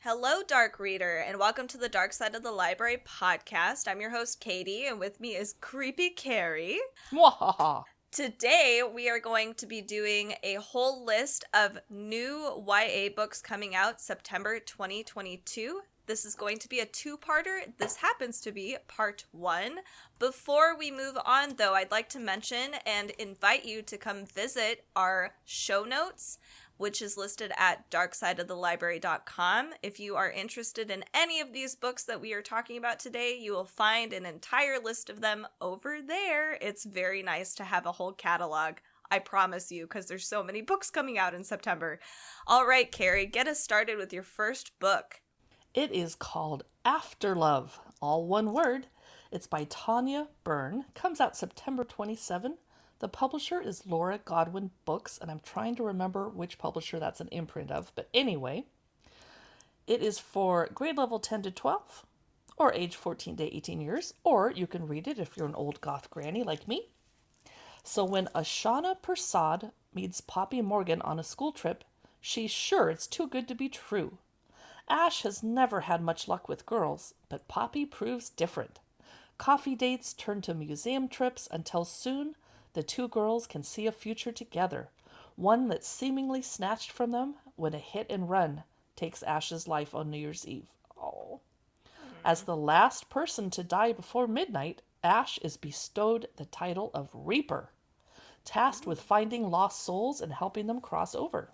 Hello, Dark Reader, and welcome to the Dark Side of the Library podcast. I'm your host, Katie, and with me is Creepy Carrie. Mwahaha. Today, we are going to be doing a whole list of new YA books coming out September 2022. This is going to be a two-parter. This happens to be part one. Before we move on, though, I'd like to mention and invite you to come visit our show notes, which is listed at darksideofthelibrary.com. If you are interested in any of these books that we are talking about today, you will find an entire list of them over there. It's very nice to have a whole catalog, I promise you, because there's so many books coming out in September. All right, Carrie, get us started with your first book. It is called Afterlove, all one word. It's by Tanya, Byrne. Comes out September 27. The publisher is Laura Godwin Books, and I'm trying to remember which publisher that's an imprint of. But anyway, it is for grade level 10 to 12, or age 14 to 18 years, or you can read it if you're an old goth granny like me. So when Ashana Persad meets Poppy Morgan on a school trip, she's sure it's too good to be true. Ash has never had much luck with girls, but Poppy proves different. Coffee dates turn to museum trips until soon the two girls can see a future together, one that's seemingly snatched from them when a hit and run takes Ash's life on New Year's Eve. Oh. As the last person to die before midnight, Ash is bestowed the title of Reaper, tasked with finding lost souls and helping them cross over.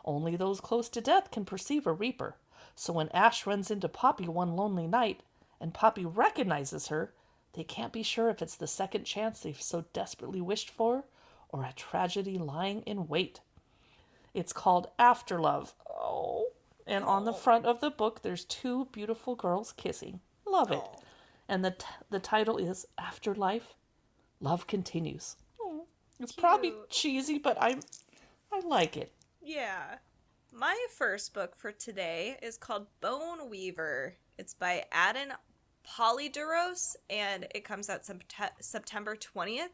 Only those close to death can perceive a Reaper, so when Ash runs into Poppy one lonely night, and Poppy recognizes her, they can't be sure if it's the second chance they've so desperately wished for, or a tragedy lying in wait. It's called Afterlove. Oh. And on the front of the book, there's two beautiful girls kissing. Love it. And the title is Afterlife, Love Continues. It's Cute. Probably cheesy, but I like it. Yeah. My first book for today is called Boneweaver. It's by Aden, Polydoros, and it comes out September 20th.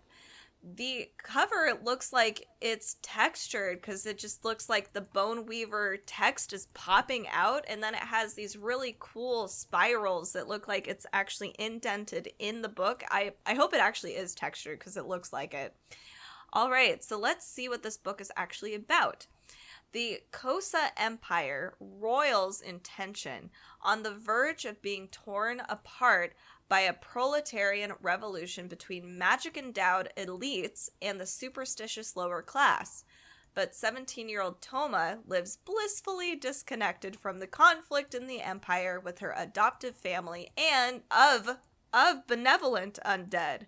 The cover looks like it's textured because it just looks like the Boneweaver text is popping out, and then it has these really cool spirals that look like it's actually indented in the book. I hope it actually is textured because it looks like it. All right, so let's see what this book is actually about. The Kosa Empire roils in tension, on the verge of being torn apart by a proletarian revolution between magic-endowed elites and the superstitious lower class. But 17-year-old Toma lives blissfully disconnected from the conflict in the empire with her adoptive family and of benevolent undead.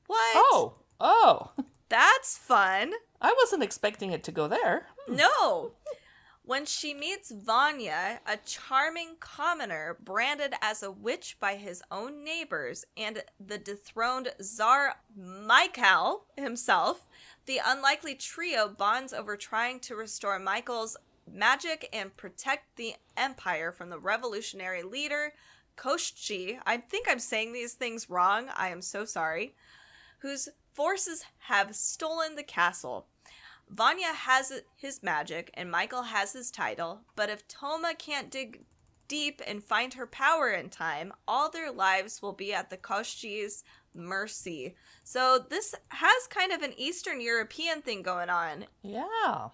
What? Oh. That's fun. I wasn't expecting it to go there. No. When she meets Vanya, a charming commoner branded as a witch by his own neighbors, and the dethroned Tsar Michael himself, the unlikely trio bonds over trying to restore Michael's magic and protect the empire from the revolutionary leader, Koshchi. I think I'm saying these things wrong. I am so sorry. Whose forces have stolen the castle. Vanya has his magic and Michael has his title, but if Toma can't dig deep and find her power in time, all their lives will be at the Koshchi's mercy. So this has kind of an Eastern European thing going on. Yeah.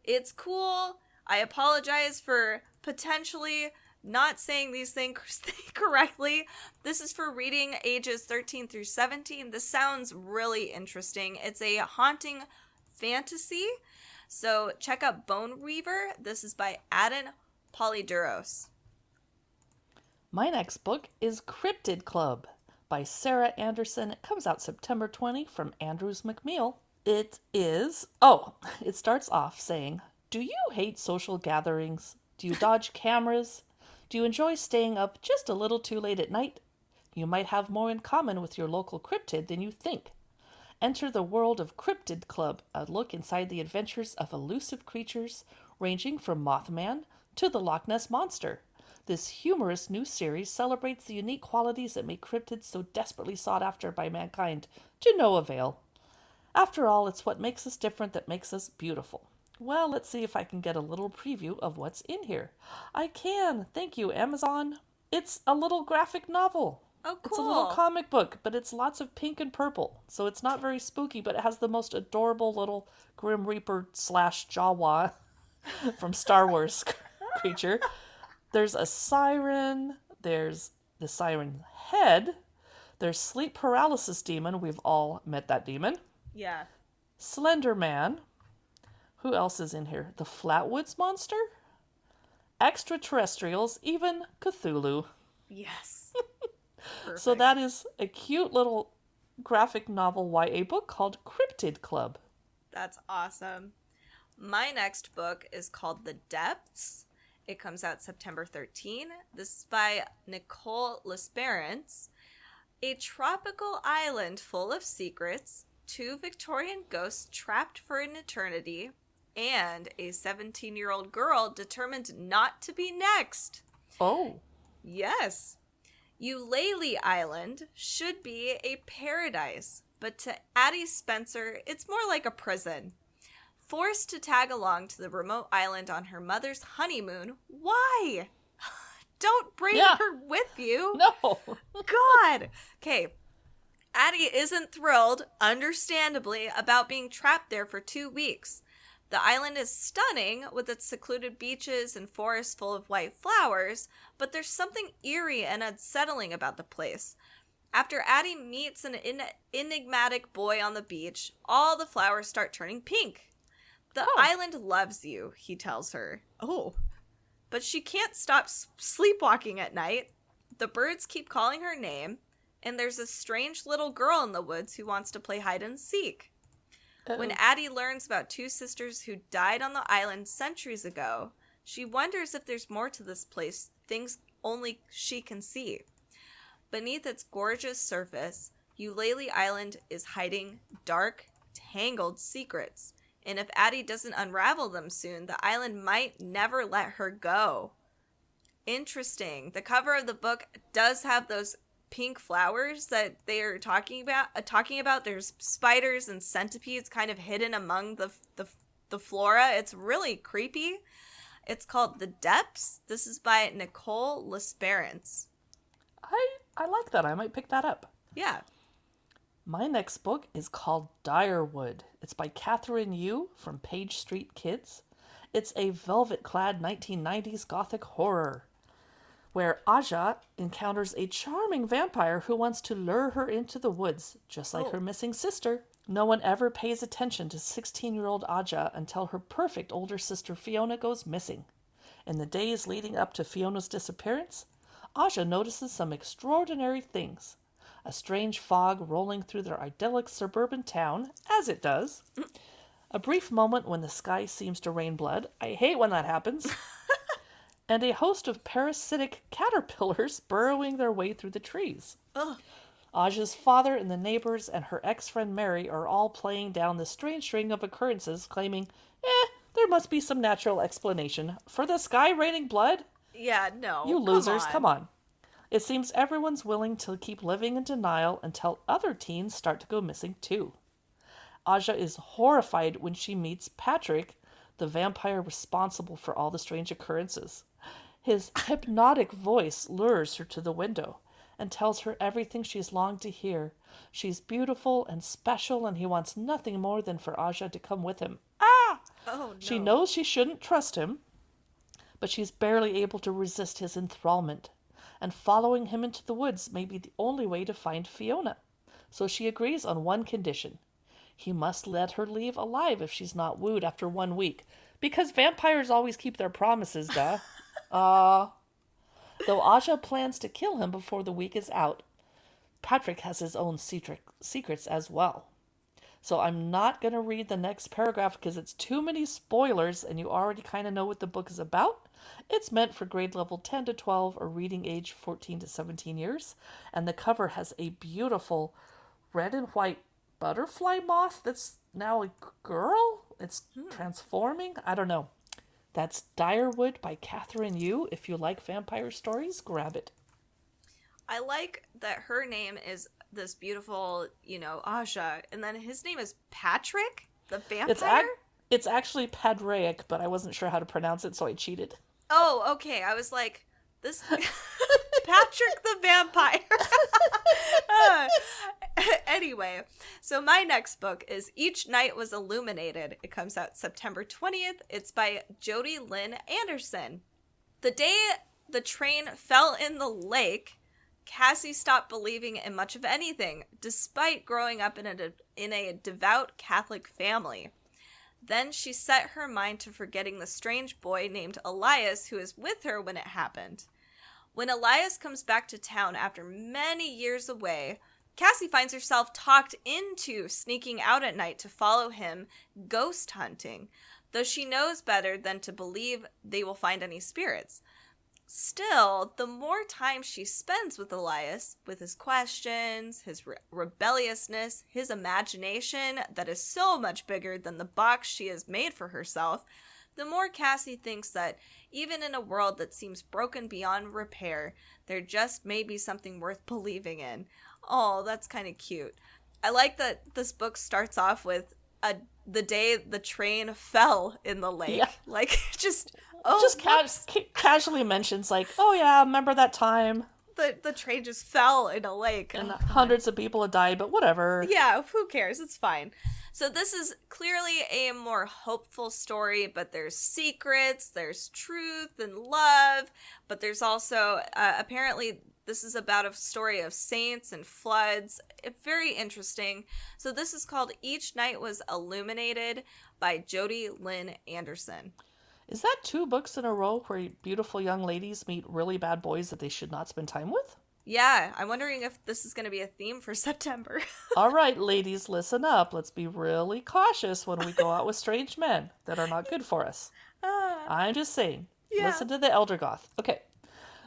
It's cool. I apologize for potentially not saying these things correctly. This is for reading ages 13 through 17. This sounds really interesting. It's a haunting fantasy. So check out Boneweaver. This is by Aden, Polydoros. My next book is Cryptid Club by Sarah Anderson. It comes out September 20 from Andrews McMeel. It starts off saying, do you hate social gatherings? Do you dodge cameras? Do you enjoy staying up just a little too late at night? You might have more in common with your local cryptid than you think. Enter the world of Cryptid Club, a look inside the adventures of elusive creatures ranging from Mothman to the Loch Ness Monster. This humorous new series celebrates the unique qualities that make cryptids so desperately sought after by mankind, to no avail. After all, it's what makes us different that makes us beautiful. Well, let's see if I can get a little preview of what's in here. I can. Thank you, Amazon. It's a little graphic novel. Oh, It's a little cool. comic book, but it's lots of pink and purple. So it's not very spooky, but it has the most adorable little Grim Reaper slash Jawa from Star Wars creature. There's a siren. There's the siren head. There's sleep paralysis demon. We've all met that demon. Yeah. Slender Man. Who else is in here? The Flatwoods Monster? Extraterrestrials, even Cthulhu. Yes. So Perfect. that is a cute little graphic novel YA book called Cryptid Club. That's awesome. My next book is called The Depths. It comes out September 13. This is by Nicole Lesperance. A tropical island full of secrets, 2 Victorian ghosts trapped for an eternity, and a 17-year-old girl determined not to be next. Oh. Yes. Eulalie Island should be a paradise, but to Addie Spencer, it's more like a prison. Forced to tag along to the remote island on her mother's honeymoon, why? Don't bring her with you. No. God. Okay. Addie isn't thrilled, understandably, about being trapped there for 2 weeks. The island is stunning with its secluded beaches and forests full of white flowers, but there's something eerie and unsettling about the place. After Addie meets an enigmatic boy on the beach, all the flowers start turning pink. The island loves you, he tells her. Oh. But she can't stop sleepwalking at night. The birds keep calling her name, and there's a strange little girl in the woods who wants to play hide and seek. Uh-oh. When Addie learns about 2 sisters who died on the island centuries ago, she wonders if there's more to this place, things only she can see. Beneath its gorgeous surface, Eulalie Island is hiding dark, tangled secrets. And if Addie doesn't unravel them soon, the island might never let her go. Interesting. The cover of the book does have those pink flowers that they are talking about. There's spiders and centipedes kind of hidden among the flora. It's really creepy. It's called The Depths. This is by Nicole Lesperance. I like that. I might pick that up. Yeah. My next book is called Direwood. It's by Catherine Yu from Page Street Kids. It's a velvet-clad 1990s gothic horror where Aja encounters a charming vampire who wants to lure her into the woods, just like her missing sister. No one ever pays attention to 16-year-old Aja until her perfect older sister Fiona goes missing. In the days leading up to Fiona's disappearance, Aja notices some extraordinary things. A strange fog rolling through their idyllic suburban town, as it does. A brief moment when the sky seems to rain blood. I hate when that happens. And a host of parasitic caterpillars burrowing their way through the trees. Ugh. Aja's father and the neighbors and her ex-friend Mary are all playing down the strange string of occurrences, claiming, there must be some natural explanation. For the sky raining blood? Yeah, no. You losers, come on. It seems everyone's willing to keep living in denial until other teens start to go missing too. Aja is horrified when she meets Patrick, the vampire responsible for all the strange occurrences. His hypnotic voice lures her to the window and tells her everything she's longed to hear. She's beautiful and special, and he wants nothing more than for Aja to come with him. Ah! Oh, no. She knows she shouldn't trust him, but she's barely able to resist his enthrallment. And following him into the woods may be the only way to find Fiona. So she agrees on one condition. He must let her leave alive if she's not wooed after 1 week. Because vampires always keep their promises, duh. Though Aja plans to kill him before the week is out, Patrick has his own secrets as well. So I'm not going to read the next paragraph because it's too many spoilers and you already kind of know what the book is about. It's meant for grade level 10 to 12 or reading age 14 to 17 years. And the cover has a beautiful red and white butterfly moth that's now a girl. It's transforming. I don't know. That's Direwood by Catherine Yu. If you like vampire stories, grab it. I like that her name is this beautiful, Aja, and then his name is Patrick, the vampire? It's actually Padraic, but I wasn't sure how to pronounce it, so I cheated. Oh, okay. I was like, this Patrick the Vampire. Uh, anyway, so my next book is Each Night Was Illuminated. It comes out September 20th. It's by Jodi Lynn Anderson. The day the train fell in the lake, Cassie stopped believing in much of anything, despite growing up in a devout Catholic family. Then she set her mind to forgetting the strange boy named Elias who is with her when it happened. When Elias comes back to town after many years away, Cassie finds herself talked into sneaking out at night to follow him ghost hunting, though she knows better than to believe they will find any spirits. Still, the more time she spends with Elias, with his questions, his rebelliousness, his imagination that is so much bigger than the box she has made for herself, the more Cassie thinks that even in a world that seems broken beyond repair, there just may be something worth believing in. Oh, that's kind of cute. I like that this book starts off with the day the train fell in the lake. Yeah. Like, just casually mentions, like, oh yeah, remember that time? The train just fell in a lake. And hundreds of people had died, but whatever. Yeah, who cares? It's fine. So this is clearly a more hopeful story, but there's secrets, there's truth and love, but there's also, apparently, this is about a story of saints and floods. Very interesting. So this is called Each Night Was Illuminated by Jodi Lynn Anderson. Is that 2 books in a row where beautiful young ladies meet really bad boys that they should not spend time with? Yeah, I'm wondering if this is going to be a theme for September. All right, ladies, listen up. Let's be really cautious when we go out with strange men that are not good for us. I'm just saying. Yeah. Listen to the Elder Goth. Okay.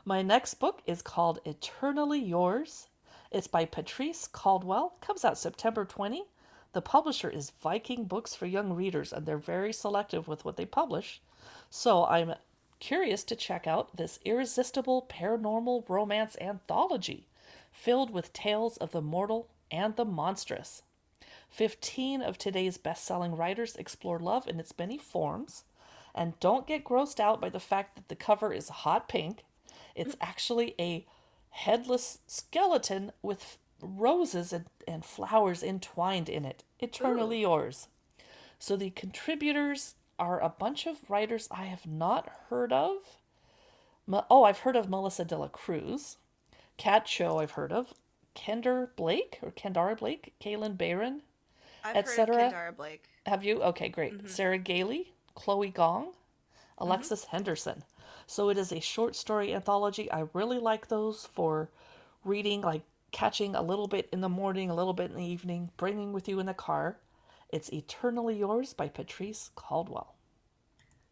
My next book is called Eternally Yours. It's by Patrice Caldwell. Comes out September 20. The publisher is Viking Books for Young Readers, and they're very selective with what they publish. So I'm curious to check out this irresistible paranormal romance anthology filled with tales of the mortal and the monstrous. 15 of today's best-selling writers explore love in its many forms, and don't get grossed out by the fact that the cover is hot pink. It's actually a headless skeleton with roses and flowers entwined in it. Eternally yours. So the contributors are a bunch of writers I have not heard of. I've heard of Melissa de la Cruz. Kat Cho I've heard of. Kendara Blake, Kaylin Byrne, etc. I've heard of Kendara Blake. Have you? Okay, great. Mm-hmm. Sarah Gailey, Chloe Gong, Alexis Henderson. So it is a short story anthology. I really like those for reading, like catching a little bit in the morning, a little bit in the evening, bringing with you in the car. It's Eternally Yours by Patrice Caldwell.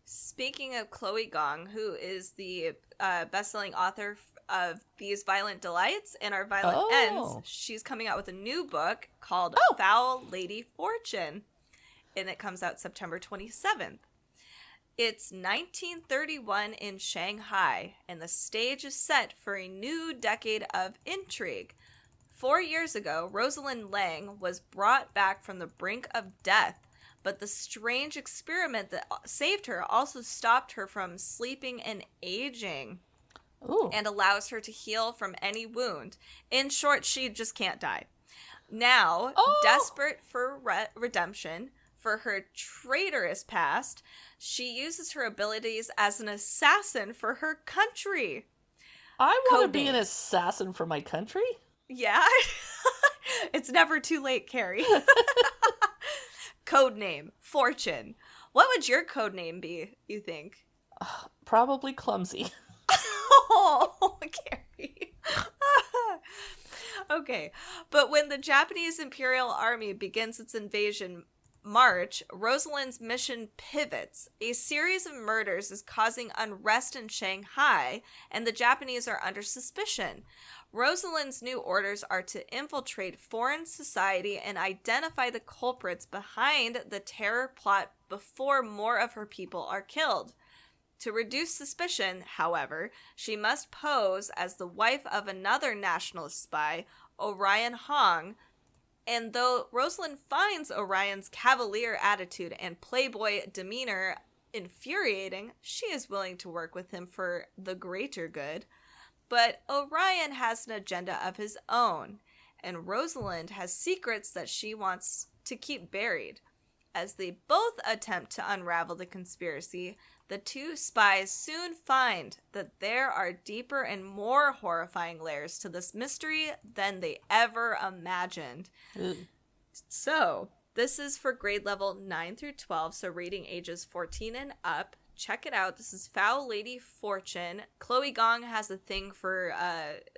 Speaking of Chloe Gong, who is the best-selling author of These Violent Delights and Our Violent Ends, she's coming out with a new book called Foul Lady Fortune, and it comes out September 27th. It's 1931 in Shanghai, and the stage is set for a new decade of intrigue. 4 years ago, Rosalind Lang was brought back from the brink of death, but the strange experiment that saved her also stopped her from sleeping and aging. Ooh. And allows her to heal from any wound. In short, she just can't die. Now, desperate for redemption for her traitorous past, she uses her abilities as an assassin for her country. I want to be an assassin for my country? Yeah. It's never too late, Carrie. Codename, Fortune. What would your codename be, you think? Probably Clumsy. Oh, Carrie. Okay, but when the Japanese Imperial Army begins its invasion March, Rosalind's mission pivots. A series of murders is causing unrest in Shanghai, and the Japanese are under suspicion. Rosalind's new orders are to infiltrate foreign society and identify the culprits behind the terror plot before more of her people are killed. To reduce suspicion, however, she must pose as the wife of another nationalist spy, Orion Hong, And though Rosalind finds Orion's cavalier attitude and playboy demeanor infuriating, she is willing to work with him for the greater good. But Orion has an agenda of his own, and Rosalind has secrets that she wants to keep buried. As they both attempt to unravel the conspiracy, the two spies soon find that there are deeper and more horrifying layers to this mystery than they ever imagined. So, this is for grade level 9 through 12, so reading ages 14 and up. Check it out. This is Foul Lady Fortune. Chloe Gong has a thing for,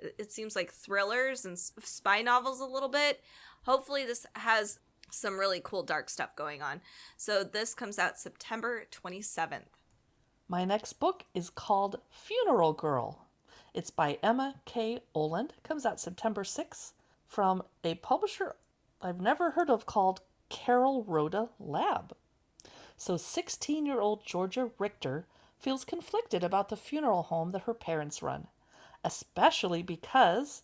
it seems like thrillers and spy novels a little bit. Hopefully this has some really cool dark stuff going on. So this comes out September 27th. My next book is called Funeral Girl. It's by Emma K. Ohland. Comes out September 6th from a publisher I've never heard of called Carol Rhoda Lab. So 16-year-old Georgia Richter feels conflicted about the funeral home that her parents run, especially because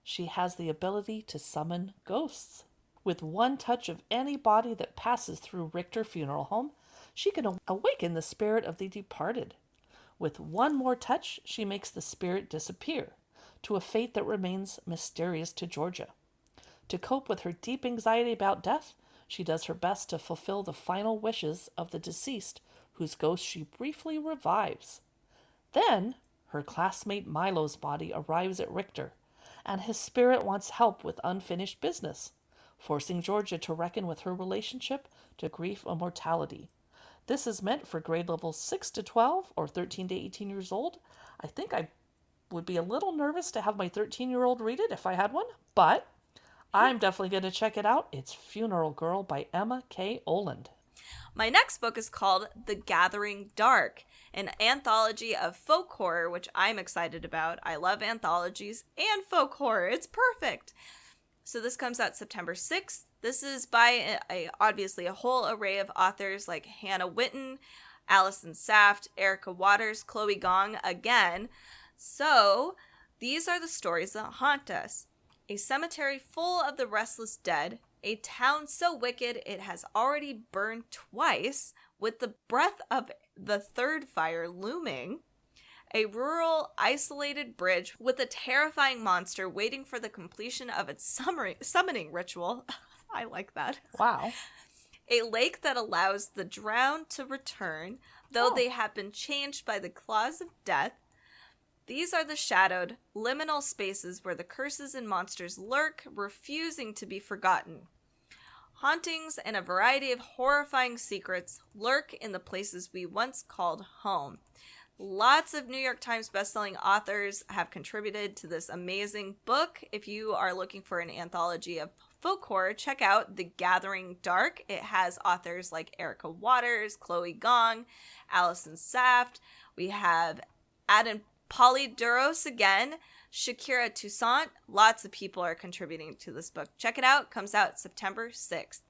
she has the ability to summon ghosts. With one touch of any body that passes through Richter Funeral Home, she can awaken the spirit of the departed. With one more touch, she makes the spirit disappear, to a fate that remains mysterious to Georgia. To cope with her deep anxiety about death, she does her best to fulfill the final wishes of the deceased, whose ghost she briefly revives. Then, her classmate Milo's body arrives at Richter, and his spirit wants help with unfinished business, forcing Georgia to reckon with her relationship to grief and mortality. This is meant for grade levels 6 to 12 or 13 to 18 years old. I think I would be a little nervous to have my 13-year-old read it if I had one, but I'm definitely going to check it out. It's Funeral Girl by Emma K. Ohland. My next book is called The Gathering Dark, an anthology of folk horror, which I'm excited about. I love anthologies and folk horror. It's perfect. So this comes out September 6th. This is by obviously a whole array of authors like Hannah Witten, Alison Saft, Erica Waters, Chloe Gong again. So these are the stories that haunt us. A cemetery full of the restless dead, a town so wicked it has already burned twice, with the breath of the third fire looming. A rural, isolated bridge with a terrifying monster waiting for the completion of its summoning ritual. I like that. Wow. A lake that allows the drowned to return, though they have been changed by the claws of death. These are the shadowed, liminal spaces where the curses and monsters lurk, refusing to be forgotten. Hauntings and a variety of horrifying secrets lurk in the places we once called home. Lots of New York Times bestselling authors have contributed to this amazing book. If you are looking for an anthology of folk horror, check out The Gathering Dark. It has authors like Erica Waters, Chloe Gong, Alison Saft. We have Aden Polydoros again, Shakira Toussaint. Lots of people are contributing to this book. Check it out. Comes out September 6th.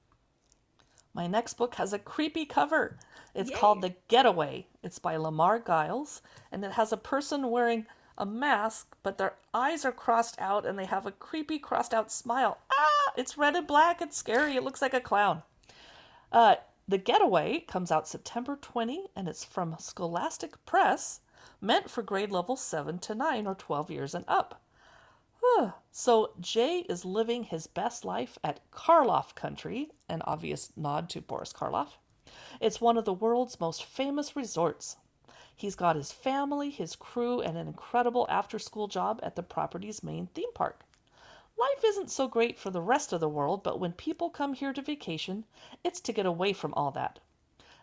My next book has a creepy cover. It's Yay. called The Getaway. It's by Lamar, Giles, and it has a person wearing a mask, but their eyes are crossed out and they have a creepy crossed out smile. It's red and black. It's scary. It looks like a clown. The Getaway comes out September 20, and it's from Scholastic Press, meant for grade level 7 to 9 or 12 years and up. So Jay is living his best life at Karloff Country, an obvious nod to Boris Karloff. It's one of the world's most famous resorts. He's got his family, his crew, and an incredible after-school job at the property's main theme park. Life isn't so great for the rest of the world, but when people come here to vacation, it's to get away from all that.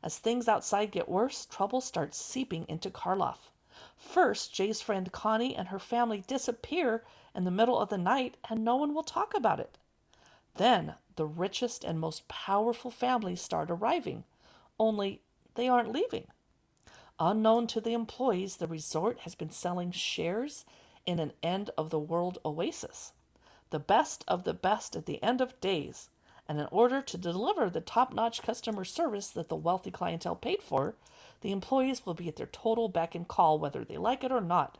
As things outside get worse, trouble starts seeping into Karloff. First, Jay's friend Connie and her family disappear in the middle of the night, and no one will talk about it. Then, the richest and most powerful families start arriving, only they aren't leaving. Unknown to the employees, the resort has been selling shares in an end-of-the-world oasis. The best of the best at the end of days, and in order to deliver the top-notch customer service that the wealthy clientele paid for, the employees will be at their total beck and call whether they like it or not.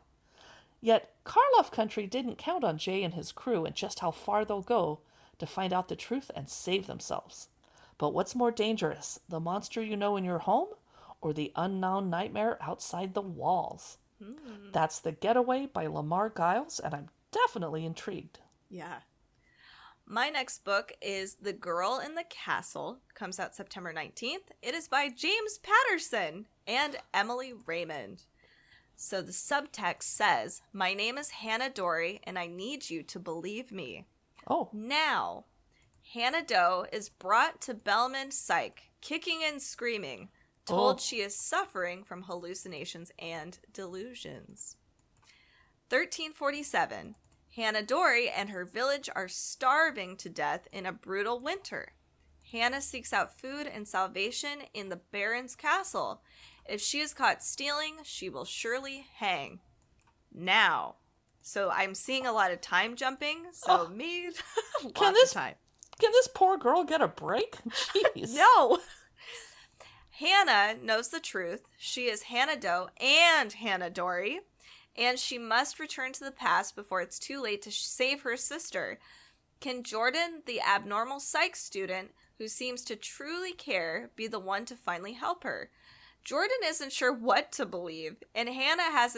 Yet, Karloff Country didn't count on Jay and his crew and just how far they'll go to find out the truth and save themselves. But what's more dangerous, the monster you know in your home or the unknown nightmare outside the walls? That's The Getaway by Lamar, Giles, and I'm definitely intrigued. Yeah. My next book is The Girl in the Castle. Comes out September 19th. It is by James Patterson and Emily Raymond. So the subtext says, "My name is Hannah Dory, and I need you to believe me." Oh. Now, Hannah Doe is brought to Belmond Psych, kicking and screaming, told she is suffering from hallucinations and delusions. 1347. Hannah Dory and her village are starving to death in a brutal winter. Hannah seeks out food and salvation in the Baron's castle. If she is caught stealing, she will surely hang. Now. So I'm seeing a lot of time jumping, so me, lots of time. Can this poor girl get a break? Jeez. No! Hannah knows the truth. She is Hannah Doe and Hannah Dory, and she must return to the past before it's too late to save her sister. Can Jordan, the abnormal psych student who seems to truly care, be the one to finally help her? Jordan isn't sure what to believe, and Hannah has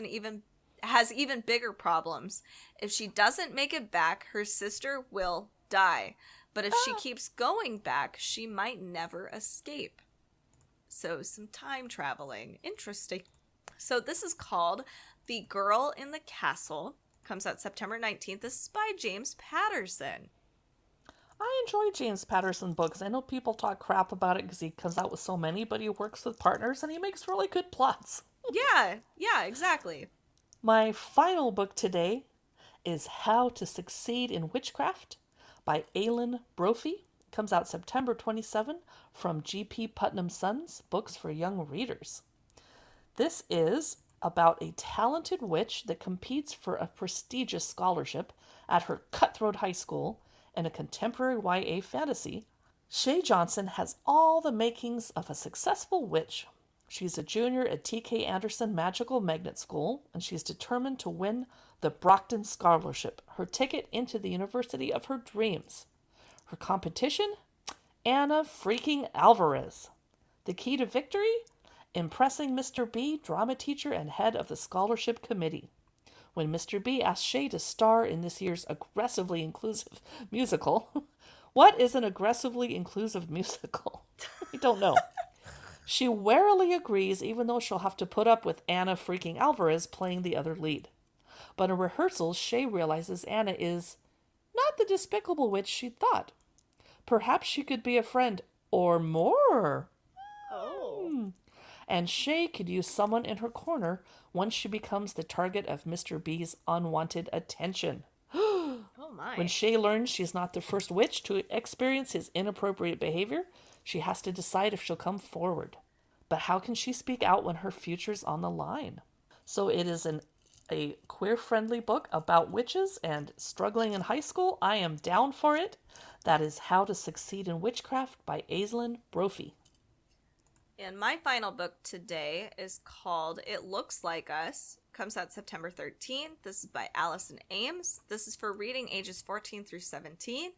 even bigger problems. If she doesn't make it back, her sister will die. But if she keeps going back, she might never escape. So some time traveling. Interesting. So this is called The Girl in the Castle. Comes out September 19th. This is by James Patterson. I enjoy James Patterson books. I know people talk crap about it because he comes out with so many, but he works with partners and he makes really good plots. Yeah, exactly. My final book today is How to Succeed in Witchcraft by Aislynn Brophy. Comes out September 27 from G.P. Putnam Sons, Books for Young Readers. This is about a talented witch that competes for a prestigious scholarship at her cutthroat high school in a contemporary YA fantasy. Shay Johnson has all the makings of a successful witch. She's a junior at T.K. Anderson Magical Magnet School, and she's determined to win the Brockton Scholarship, her ticket into the university of her dreams. Her competition? Anna freaking Alvarez. The key to victory? Impressing Mr. B, drama teacher and head of the scholarship committee. When Mr. B asks Shay to star in this year's aggressively inclusive musical, what is an aggressively inclusive musical? I don't know. She warily agrees, even though she'll have to put up with Anna freaking Alvarez playing the other lead. But in rehearsals, Shay realizes Anna is not the despicable witch she'd thought. Perhaps she could be a friend, or more. And Shay could use someone in her corner once she becomes the target of Mr. B's unwanted attention. Oh my. When Shay learns she's not the first witch to experience his inappropriate behavior, she has to decide if she'll come forward. But how can she speak out when her future's on the line? So it is a queer-friendly book about witches and struggling in high school. I am down for it. That is How to Succeed in Witchcraft by Aislynn Brophy. And my final book today is called It Looks Like Us. Comes out September 13th. This is by Alison Ames. This is for reading ages 14 through 17.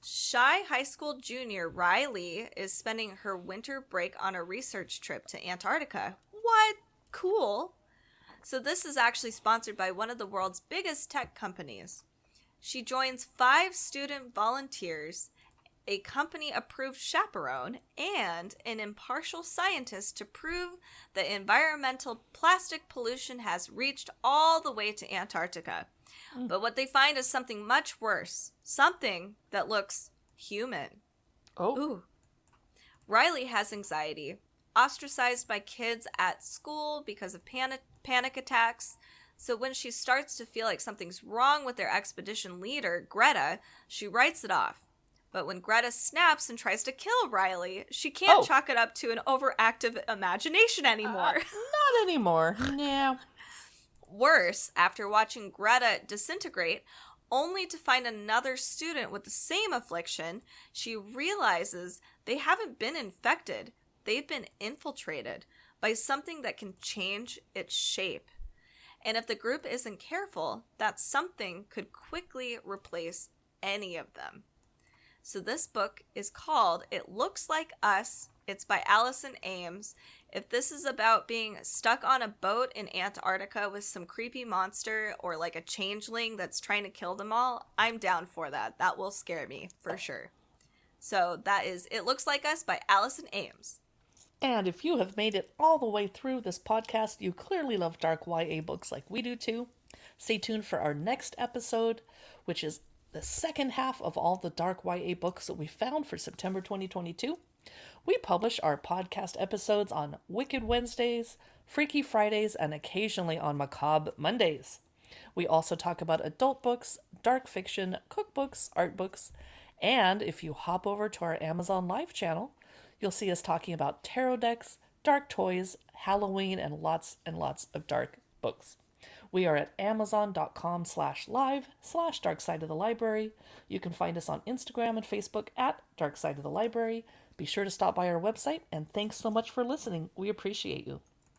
Shy high school junior Riley is spending her winter break on a research trip to Antarctica. What? Cool. So this is actually sponsored by one of the world's biggest tech companies. She joins 5 student volunteers, a company-approved chaperone, and an impartial scientist to prove that environmental plastic pollution has reached all the way to Antarctica. But what they find is something much worse. Something that looks human. Oh. Ooh. Riley has anxiety, ostracized by kids at school because of panic attacks. So when she starts to feel like something's wrong with their expedition leader, Greta, she writes it off. But when Greta snaps and tries to kill Riley, she can't chalk it up to an overactive imagination anymore. Not anymore. Nah. Worse, after watching Greta disintegrate, only to find another student with the same affliction, she realizes they haven't been infected. They've been infiltrated by something that can change its shape. And if the group isn't careful, that something could quickly replace any of them. So this book is called It Looks Like Us. It's by Alison Ames. If this is about being stuck on a boat in Antarctica with some creepy monster or like a changeling that's trying to kill them all, I'm down for that. That will scare me for sure. So that is It Looks Like Us by Alison Ames. And if you have made it all the way through this podcast, you clearly love dark YA books like we do too. Stay tuned for our next episode, which is the second half of all the dark YA books that we found for September 2022. We publish our podcast episodes on Wicked Wednesdays, Freaky Fridays, and occasionally on Macabre Mondays. We also talk about adult books, dark fiction, cookbooks, art books, and if you hop over to our Amazon Live channel, you'll see us talking about tarot decks, dark toys, Halloween, and lots of dark books. We are at amazon.com/live/darksideofthelibrary. You can find us on Instagram and Facebook at Dark Side of the Library. Be sure to stop by our website, and thanks so much for listening. We appreciate you.